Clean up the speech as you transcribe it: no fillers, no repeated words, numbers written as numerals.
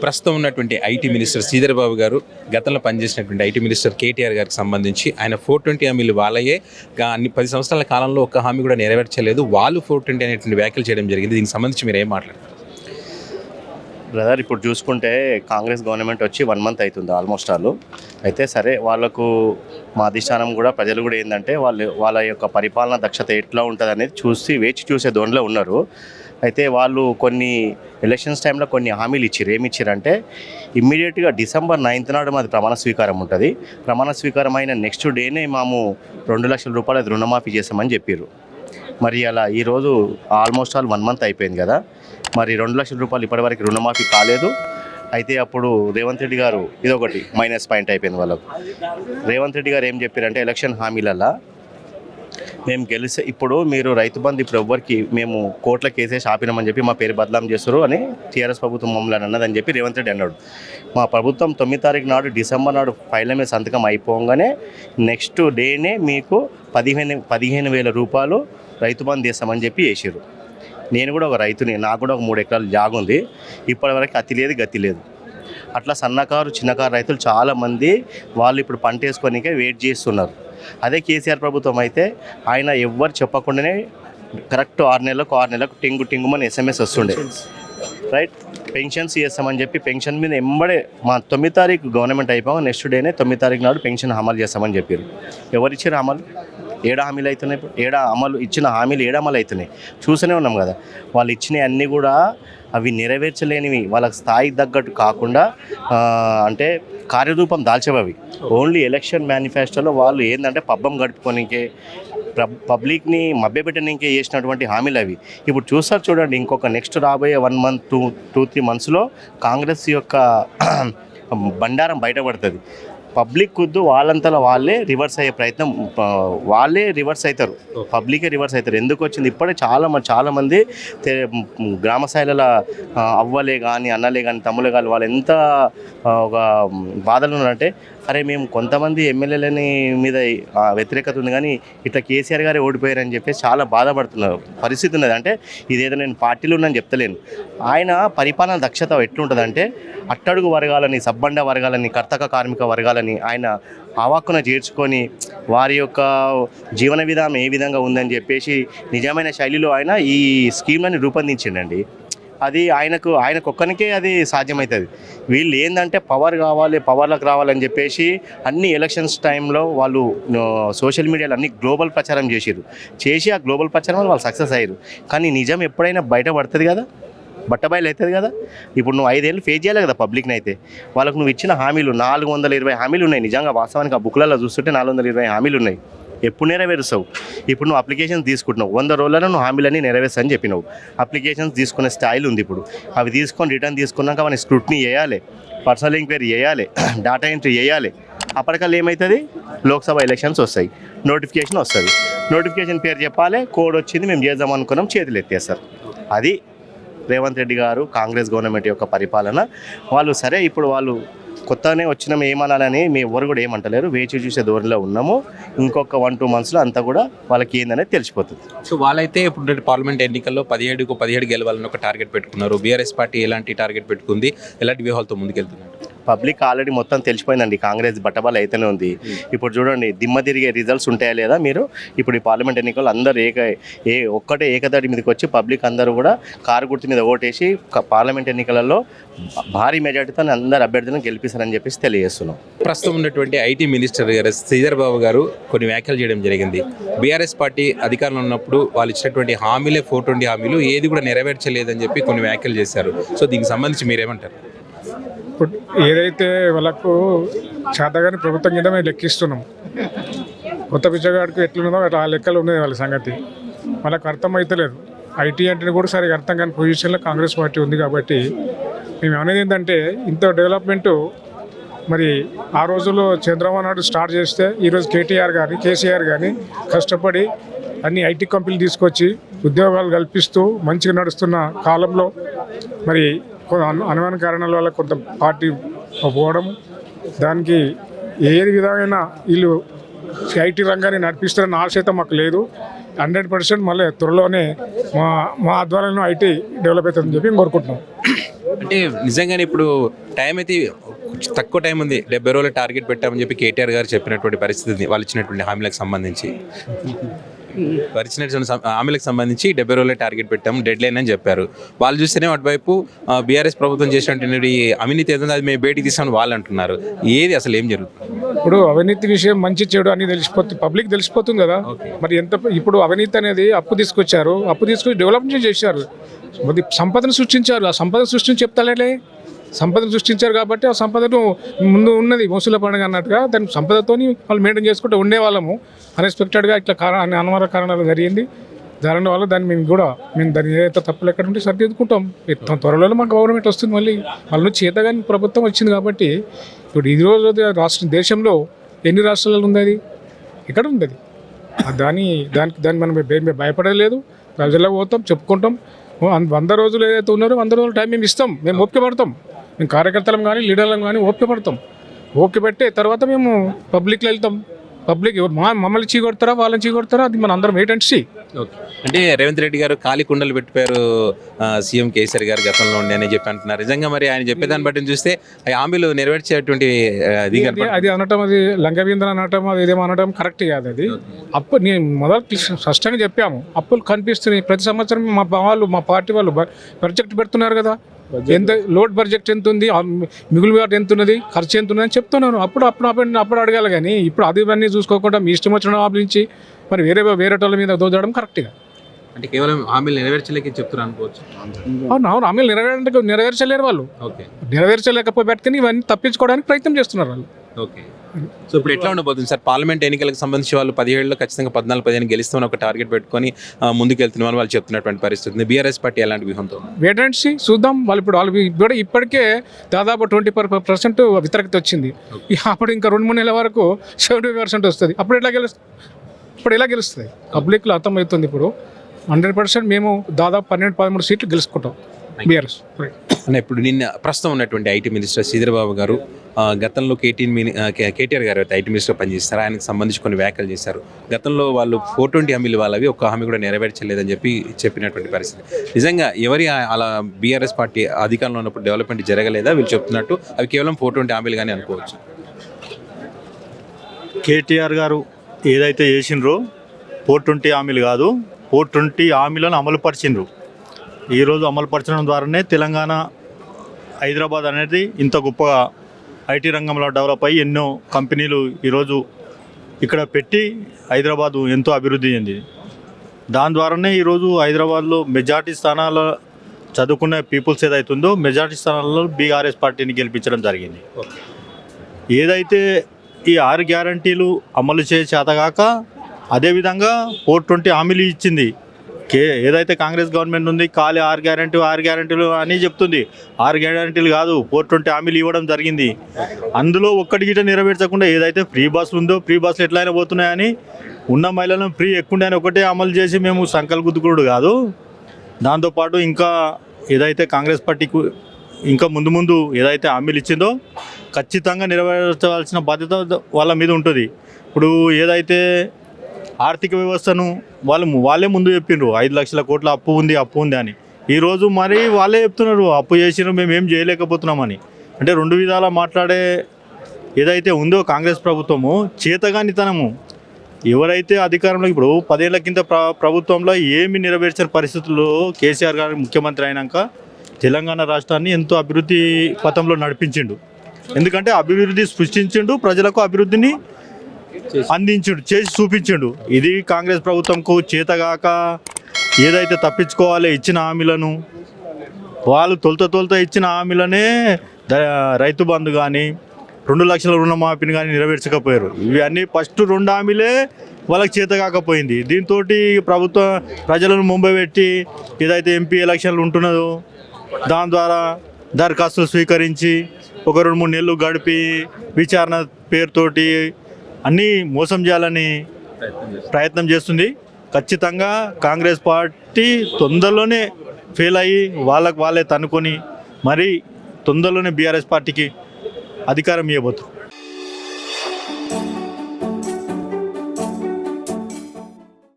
ప్రస్తుతం ఉన్నటువంటి IT minister Sridhar Babu గారు గతంలో పనిచేసినటువంటి ఐటీ మినిస్టర్ కేటీఆర్ గారికి సంబంధించి ఆయన 420 హామీలు వాళ్ళయే అన్ని 10 సంవత్సరాల కాలంలో ఒక్క హామీ కూడా నెరవేర్చలేదు, వాళ్ళు 420 అనేటువంటి వ్యాఖ్యలు చేయడం జరిగింది. దీనికి సంబంధించి మీరు ఏం మాట్లాడారు బ్రదర్? ఇప్పుడు చూసుకుంటే కాంగ్రెస్ గవర్నమెంట్ వచ్చి 1 మంత్ అవుతుంది ఆల్మోస్ట్ వాళ్ళు. అయితే సరే, వాళ్ళకు మా అధిష్టానం కూడా ప్రజలు కూడా ఏంటంటే వాళ్ళ యొక్క పరిపాలన దక్షత ఎట్లా ఉంటుంది అనేది వేచి చూసే ధోరణిలో ఉన్నారు. అయితే వాళ్ళు కొన్ని ఎలక్షన్స్ టైంలో కొన్ని హామీలు ఇచ్చారు. ఏమి ఇచ్చారంటే ఇమ్మీడియట్గా December 9th నాడు మాది ప్రమాణ స్వీకారం ఉంటుంది. ప్రమాణ స్వీకారం అయిన నెక్స్ట్ డేనే మేము 2 లక్షల రూపాయలు రుణమాఫీ చేస్తామని చెప్పారు. మరి అలా ఈరోజు ఆల్మోస్ట్ 1 మంత్ అయిపోయింది కదా, మరి 2 లక్షల రూపాయలు ఇప్పటివరకు రుణమాఫీ కాలేదు. అయితే అప్పుడు రేవంత్ రెడ్డి గారు ఇదొకటి మైనస్ పాయింట్ అయిపోయింది వాళ్ళకు. రేవంత్ రెడ్డి గారు ఏం చెప్పారంటే ఎలక్షన్ హామీలల్లో మేము గెలిస్తే ఇప్పుడు మీరు రైతు బంధు ఇప్పుడు ఎవ్వరికి మేము కోర్టుల కేసేసి ఆపినామని చెప్పి మా పేరు బదలాం చేస్తారు అని టీఆర్ఎస్ ప్రభుత్వం మమ్మల్ని అన్నదని చెప్పి రేవంత్ రెడ్డి అన్నాడు. మా ప్రభుత్వం 9 తారీఖు నాడు December నాడు ఫైళ్ళ మీద సంతకం అయిపోగానే నెక్స్ట్ డేనే మీకు 15,000 రూపాయలు రైతు బంధు చేస్తామని చెప్పి వేసారు. నేను కూడా ఒక రైతుని, నాకు కూడా ఒక 3 ఎకరాల జాగ ఉంది. ఇప్పటివరకు అతి లేదు గతి లేదు. అట్లా సన్నకారు చిన్నకారు రైతులు చాలామంది వాళ్ళు ఇప్పుడు పంట వేసుకోనికే వెయిట్ చేస్తున్నారు. అదే కేసీఆర్ ప్రభుత్వం అయితే ఆయన ఎవ్వరు చెప్పకుండానే కరెక్ట్ 6 నెలలకు టింగుమని SMS వస్తుండే, రైట్? పెన్షన్స్ చేస్తామని చెప్పి పెన్షన్ మీద ఎంబడే మా 9 తారీఖు గవర్నమెంట్ అయిపోగా నెక్స్ట్ డేనే 9 తారీఖు నాడు పెన్షన్ అమలు చేస్తామని చెప్పారు. ఎవరు ఇచ్చారు అమలు? ఏడా హామీలు అవుతున్నాయి? ఇచ్చిన హామీలు అమలు అవుతున్నాయి చూస్తూనే ఉన్నాం కదా. వాళ్ళు ఇచ్చినవి అన్నీ కూడా అవి నెరవేర్చలేనివి, వాళ్ళకి స్థాయికి తగ్గట్టు కాకుండా అంటే కార్యరూపం దాల్చేవి. ఓన్లీ ఎలక్షన్ మేనిఫెస్టోలో వాళ్ళు ఏంటంటే పబ్బం గడుపుకోనికే పబ్లిక్ని మభ్యపెట్టడానికే చేసినటువంటి హామీలు అవి. ఇప్పుడు చూస్తారు చూడండి, ఇంకొక నెక్స్ట్ రాబోయే 1 మంత్ 2-3 మంత్స్లో కాంగ్రెస్ యొక్క బండారం బయటపడుతుంది. పబ్లిక్ కుద్దు వాళ్ళంతలో వాళ్ళే రివర్స్ అయ్యే ప్రయత్నం, వాళ్ళే రివర్స్ అవుతారు, పబ్లికే రివర్స్ అవుతారు. ఎందుకు వచ్చింది? ఇప్పుడే చాలామంది గ్రామ స్థాయిల అవ్వలే కానీ అన్నలే కానీ తమ్ములే కానీ వాళ్ళు ఎంత ఒక బాధలు ఉన్నారంటే, అరే మేము కొంతమంది ఎమ్మెల్యేలని మీద వ్యతిరేకత ఉంది కానీ ఇట్లా కేసీఆర్ గారే ఓడిపోయారని చెప్పేసి చాలా బాధపడుతున్నారు పరిస్థితి ఉన్నది. అంటే ఇదేదో నేను పార్టీలో ఉన్నాను చెప్తలేను. ఆయన పరిపాలన దక్షత ఎట్లుంటుందంటే అట్టడుగు వర్గాలని, సబ్బండ వర్గాలని, కర్తక కార్మిక వర్గాలని ఆయన ఆవాక్కున చేర్చుకొని వారి యొక్క జీవన విధానం ఏ విధంగా ఉందని చెప్పేసి నిజమైన శైలిలో ఆయన ఈ స్కీమ్లని రూపొందించిండండి. అది ఆయనకొక్కనికే అది సాధ్యమవుతుంది. వీళ్ళు ఏంటంటే పవర్లకు రావాలని చెప్పేసి అన్ని ఎలక్షన్స్ టైంలో వాళ్ళు సోషల్ మీడియాలో అన్ని గ్లోబల్ ప్రచారం చేసి ఆ గ్లోబల్ ప్రచారం వాళ్ళు సక్సెస్ అయ్యారు. కానీ నిజం ఎప్పుడైనా బయటపడుతుంది కదా, బట్టబయలు అవుతుంది కదా. ఇప్పుడు నువ్వు 5 ఏళ్ళు ఫేస్ చేయాలి కదా పబ్లిక్ని. అయితే వాళ్ళకు నువ్వు ఇచ్చిన హామీలు 420 హామీలు ఉన్నాయి. నిజంగా వాస్తవానికి ఆ బుక్లలో చూస్తుంటే 420 హామీలు ఉన్నాయి. ఎప్పుడు నెరవేరుస్తావు? ఇప్పుడు నువ్వు అప్లికేషన్స్ తీసుకుంటున్నావు, 100 రోజులలో నువ్వు హామీలన్నీ నెరవేర్స్తా అని చెప్పినావు. అప్లికేషన్స్ తీసుకునే స్టైల్ ఉంది. ఇప్పుడు అవి రిటర్న్ తీసుకున్నాక మన స్క్రూట్నీ చేయాలి, పర్సనల్ ఎంక్వైరీ చేయాలి, డేటా ఎంట్రీ చేయాలి. అప్పటికల్లా ఏమవుతుంది? లోక్సభ ఎలక్షన్స్ వస్తాయి, నోటిఫికేషన్ వస్తుంది. నోటిఫికేషన్ పేరు చెప్పాలి, కోడ్ వచ్చింది, మేము చేద్దాం అనుకున్నాం, చేతులు ఎత్తేస్తారు. అది రేవంత్ రెడ్డి గారు కాంగ్రెస్ గవర్నమెంట్ యొక్క పరిపాలన. వాళ్ళు సరే ఇప్పుడు వాళ్ళు కొత్తనే వచ్చినాము ఏమనాలని మీ ఎవరు కూడా ఏమంటలేరు, వేచి చూసే ధోరణిలో ఉన్నాము. ఇంకొక 1-2 మంత్స్లో అంతా కూడా వాళ్ళకి ఏందనేది తెలిసిపోతుంది. సో వాళ్ళైతే ఇప్పుడు పార్లమెంట్ ఎన్నికల్లో 17 గెలవాలని ఒక టార్గెట్ పెట్టుకున్నారు. బీఆర్ఎస్ పార్టీ ఎలాంటి టార్గెట్ పెట్టుకుంది, ఎలాంటి వ్యూహాలతో ముందుకెళ్తున్నారు? పబ్లిక్ ఆల్రెడీ మొత్తం తెలిసిపోయిందండి, కాంగ్రెస్ బట్టబల్ అయితేనే ఉంది. ఇప్పుడు చూడండి, దిమ్మ తిరిగే రిజల్ట్స్ ఉంటాయా లేదా మీరు? ఇప్పుడు ఈ పార్లమెంట్ ఎన్నికలు అందరూ ఒక్కటే ఏకదాటి మీదకి వచ్చి పబ్లిక్ అందరూ కూడా కారు గుర్తు మీద ఓటేసి పార్లమెంట్ ఎన్నికలలో భారీ మెజార్టీతో అందరు అభ్యర్థులను గెలిపిస్తారని చెప్పేసి తెలియజేస్తున్నాం. ప్రస్తుతం ఉన్నటువంటి ఐటీ మినిస్టర్ గారు శ్రీధర్ బాబు గారు కొన్ని వ్యాఖ్యలు చేయడం జరిగింది. బీఆర్ఎస్ పార్టీ అధికారంలో ఉన్నప్పుడు వాళ్ళు ఇచ్చినటువంటి హామీలే 420 హామీలు ఏది కూడా నెరవేర్చలేదని చెప్పి కొన్ని వ్యాఖ్యలు చేశారు. సో దీనికి సంబంధించి మీరేమంటారు? ఇప్పుడు ఏదైతే వాళ్ళకు చేతగాని ప్రభుత్వం కింద మేము లెక్కిస్తున్నాం, కొత్త పిచ్చగాడికి ఎట్లున్నదో అట్లా ఆ లెక్కలు ఉన్నాయి వాళ్ళ సంగతి. వాళ్ళకి అర్థమవుతలేదు. ఐటీ అంటే కూడా సరిగా అర్థం కాని పొజిషన్లో కాంగ్రెస్ పార్టీ ఉంది. కాబట్టి మేము అనేది ఏంటంటే ఇంత డెవలప్మెంటు మరి ఆ రోజుల్లో చంద్రబాబు నాయుడు స్టార్ట్ చేస్తే ఈరోజు కేసీఆర్ కానీ కష్టపడి అన్ని ఐటీ కంపెనీలు తీసుకొచ్చి ఉద్యోగాలు కల్పిస్తూ మంచిగా నడుస్తున్న కాలంలో మరి అనుమాన కారణాల వల్ల కొంత పార్టీ పోవడం, దానికి ఏది విధమైన వీళ్ళు ఐటీ రంగాన్ని నడిపిస్తారన్న ఆశ అయితే మాకు లేదు. 100% మళ్ళీ త్వరలోనే మా ఆధ్వర్యంలో ఐటీ డెవలప్ అవుతుందని చెప్పి కోరుకుంటున్నాం. అంటే నిజంగానే ఇప్పుడు టైం అయితే తక్కువ టైం ఉంది, 70 రోజుల టార్గెట్ పెట్టామని చెప్పి కేటీఆర్ గారు చెప్పినటువంటి పరిస్థితి వాళ్ళు ఇచ్చినటువంటి హామీలకు సంబంధించి హామీలకు సంబంధించి 70 రోజుల టార్గెట్ పెట్టాము, డెడ్ లైన్ అని చెప్పారు. వాళ్ళు చూస్తేనే అటువైపు బీఆర్ఎస్ ప్రభుత్వం చేసినటువంటి అవినీతి ఏదో అది మేము బయటికి తీసామని వాళ్ళు అంటున్నారు. ఏది అసలు ఏం జరుగుతుంది? ఇప్పుడు అవినీతి విషయం మంచి చెడు అని తెలిసిపోతుంది, పబ్లిక్ తెలిసిపోతుంది కదా. మరి ఎంత ఇప్పుడు అవినీతి అనేది అప్పు తీసుకొచ్చారు, అప్పు తీసుకొచ్చి డెవలప్మెంట్ చేశారు, మరి సంపదను సృష్టించారు. ఆ సంపద సృష్టించి చెప్తాలే, సంపదను సృష్టించారు కాబట్టి ఆ సంపదను ముందు ఉన్నది మోసుల పండుగ అన్నట్టుగా దాని సంపదతోని వాళ్ళు మెయింటైన్ చేసుకుంటూ ఉండేవాళ్ళము. అన్ఎక్స్పెక్టెడ్గా ఇట్లా అనవర కారణాలు జరిగింది. జరగడం వల్ల మేము దాన్ని ఏదైతే తప్పులు ఎక్కడ ఉంటే సరిదిద్దుకుంటాం. త్వరలో మాకు గవర్నమెంట్ వస్తుంది, మళ్ళీ వాళ్ళ నుంచి చేతగాని ప్రభుత్వం వచ్చింది కాబట్టి ఇప్పుడు ఈ రోజు దేశంలో ఎన్ని రాష్ట్రాలలో ఉంది, అది ఎక్కడ ఉంది, అది దాన్ని మనం భయపడలేదు. ప్రజలకు పోతాం, చెప్పుకుంటాం. 100 రోజులు ఏదైతే ఉన్నారో 100 రోజులు టైం మేము ఇస్తాం, మేము ఓపిక పడతాం. మేము కార్యకర్తలం కానీ లీడర్లం కానీ ఓపిక పడతాం. ఓపిక పెట్టే తర్వాత మేము పబ్లిక్లో వెళ్తాం. పబ్లిక్ మమ్మల్ని చీకొడతారా వాళ్ళని చీకొడతారా అది మన అందరం వెయిట్ అండ్ సీ. ఓకే, అంటే రేవంత్ రెడ్డి గారు ఖాళీ కుండలు పెట్టిపోయారు సీఎం కేసీఆర్ గారు గతంలో ఉండి అని చెప్పి అంటున్నారు. నిజంగా మరి ఆయన చెప్పేదాన్ని బట్టి చూస్తే ఆ హామీలు నెరవేర్చేటువంటి అది అనటం, అది లంగవీంద్ర అనటం, అది ఏదేమో అనటం కరెక్ట్ కాదు. అది అప్పు నేను మొదటి స్పష్టంగా చెప్పాము, అప్పులు కనిపిస్తున్నాయి. ప్రతి సంవత్సరం మా పార్టీ వాళ్ళు ప్రాజెక్ట్ పెడుతున్నారు కదా, ఎంత లోడ్ బడ్జెట్ ఎంత ఉంది, మిగులు ఎంత ఉన్నది, ఖర్చు ఎంత ఉన్నది అని చెప్తున్నాను. అప్పుడు అడగాలి కానీ ఇప్పుడు అది ఇవన్నీ చూసుకోకుండా మీ ఇష్టం వచ్చిన ఆలోచించి మరి వేరే వాళ్ళ మీద దోచడం కరెక్ట్గా. అంటే కేవలం హామీలు నెరవేర్చలేక చెప్తున్నారు అనుకోవచ్చు. అవును, హామీలు నెరవేర్చలేరు వాళ్ళు. ఓకే, నెరవేర్చలేకపోతే ఇవన్నీ తప్పించుకోవడానికి ప్రయత్నం చేస్తున్నారు వాళ్ళు. ఓకే, సో ఇప్పుడు ఎట్లా ఉండబోతుంది సార్? పార్లమెంట్ ఎన్నికలకు సంబంధించి వాళ్ళు 17లో ఖచ్చితంగా 14-15 గెలుస్తామని ఒక టార్గెట్ పెట్టుకొని ముందుకు వెళ్తున్నామని వాళ్ళు చెప్తున్నటువంటి పరిస్థితి. బీఆర్ఎస్ పార్టీ ఎలాంటి వ్యూహంతో? వెయిట్ అండ్ సీ, చూద్దాం. వాళ్ళు ఇప్పటికే దాదాపు 20% వ్యతిరేకత వచ్చింది. అప్పుడు ఇంకా 2-3 నెలల వరకు 70% వస్తుంది. అప్పుడు ఎలా గెలుస్తుంది? పబ్లిక్లో అర్థమవుతుంది. ఇప్పుడు 100% మేము దాదాపు 12-13 సీట్లు గెలుచుకుంటాం బీఆర్ఎస్. అన్న, ఇప్పుడు నిన్న ప్రస్తుతం ఉన్నటువంటి ఐటీ మినిస్టర్ శ్రీధర్బాబు గారు గతంలో కేటీఆర్ గారు అయితే ఐటీ మినిస్టర్ పనిచేస్తారు, ఆయనకు సంబంధించి కొన్ని వ్యాఖ్యలు చేశారు. గతంలో వాళ్ళు 420 హామీలు వాళ్ళవి ఒక్క హామీ కూడా నెరవేర్చలేదని చెప్పినటువంటి పరిస్థితి. నిజంగా ఎవరి అలా బీఆర్ఎస్ పార్టీ అధికారంలో ఉన్నప్పుడు డెవలప్మెంట్ జరగలేదా? వీళ్ళు చెప్తున్నట్టు అవి కేవలం 420 హామీలు కానీ అనుకోవచ్చు. కేటీఆర్ గారు ఏదైతే చేసిండ్రో 420 హామీలు కాదు, 420 హామీలను అమలుపరిచిండ్రు. ఈరోజు అమలుపరచడం ద్వారానే తెలంగాణ, హైదరాబాద్ అనేది ఇంత గొప్పగా ఐటీ రంగంలో డెవలప్ అయ్యి ఎన్నో కంపెనీలు ఈరోజు ఇక్కడ పెట్టి హైదరాబాదు ఎంతో అభివృద్ధి చెందింది. దాని ద్వారానే ఈరోజు హైదరాబాద్లో మెజార్టీ స్థానాల చదువుకునే పీపుల్స్ ఏదైతుందో మెజార్టీ స్థానాల్లో బీఆర్ఎస్ పార్టీని గెలిపించడం జరిగింది. ఏదైతే ఈ 6 గ్యారంటీలు అమలు చేసే చేతగాక అదేవిధంగా 420 హామీలు ఇచ్చింది. ఏదైతే కాంగ్రెస్ గవర్నమెంట్ ఉంది, ఖాళీ 6 గ్యారంటీలు అని చెప్తుంది. 6 గ్యారంటీలు కాదు, 420 హామీలు ఇవ్వడం జరిగింది. అందులో ఒక్కటి గిట్ట నెరవేర్చకుండా ఏదైతే ఫ్రీ బస్సులు ఉందో ఫ్రీ బస్సులు ఎట్లయినా పోతున్నాయని ఉన్న మహిళలను ఫ్రీ ఎక్కుండే అని ఒకటే అమలు చేసి మేము సంకల్ గుద్దుకుడు కాదు. దాంతోపాటు ఇంకా ఏదైతే కాంగ్రెస్ పార్టీకి ఇంకా ముందు ఏదైతే హామీలు ఇచ్చిందో ఖచ్చితంగా నెరవేర్చవలసిన బాధ్యత వాళ్ళ మీద ఉంటుంది. ఇప్పుడు ఏదైతే ఆర్థిక వ్యవస్థను వాళ్ళే ముందు చెప్పిండ్రు 5 లక్షల కోట్ల అప్పు ఉంది అని. ఈరోజు మరి వాళ్ళే చెప్తున్నారు అప్పు చేసినారు, మేము ఏం చేయలేకపోతున్నామని. అంటే 2 విధాలా మాట్లాడే ఏదైతే ఉందో కాంగ్రెస్ ప్రభుత్వము చేతగానితనము. ఎవరైతే అధికారంలో ఇప్పుడు 10 ఏళ్ల కింద ప్రభుత్వంలో ఏమి నెరవేర్చిన పరిస్థితుల్లో కేసీఆర్ గారు ముఖ్యమంత్రి అయినాక తెలంగాణ రాష్ట్రాన్ని ఎంతో అభివృద్ధి పథంలో నడిపించిండు. ఎందుకంటే అభివృద్ధి సృష్టించిండు, ప్రజలకు అభివృద్ధిని అందించిండు, చేసి చూపించిండు. ఇది కాంగ్రెస్ ప్రభుత్వంకు చేతగాక ఏదైతే తప్పించుకోవాలి ఇచ్చిన హామీలను, వాళ్ళు తొలుత ఇచ్చిన హామీలనే రైతు బంధు కానీ 2 లక్షల రుణమాఫీని కానీ నెరవేర్చకపోయారు. ఇవి అన్నీ ఫస్ట్ 2 హామీలే వాళ్ళకి చేతగాకపోయింది. దీంతో ప్రభుత్వం ప్రజలను ముంబై పెట్టి ఏదైతే ఎంపీ ఎలక్షన్లు ఉంటున్నదో దాని ద్వారా దరఖాస్తులు స్వీకరించి ఒక 2-3 నెలలు గడిపి విచారణ పేరుతోటి అన్నీ మోసం చేయాలని ప్రయత్నం చేస్తుంది. ఖచ్చితంగా కాంగ్రెస్ పార్టీ తొందరలోనే ఫెయిల్ అయ్యి వాళ్ళే తన్నుకొని మరీ తొందరలోనే బీఆర్ఎస్ పార్టీకి అధికారం ఇవ్వబోతుంది.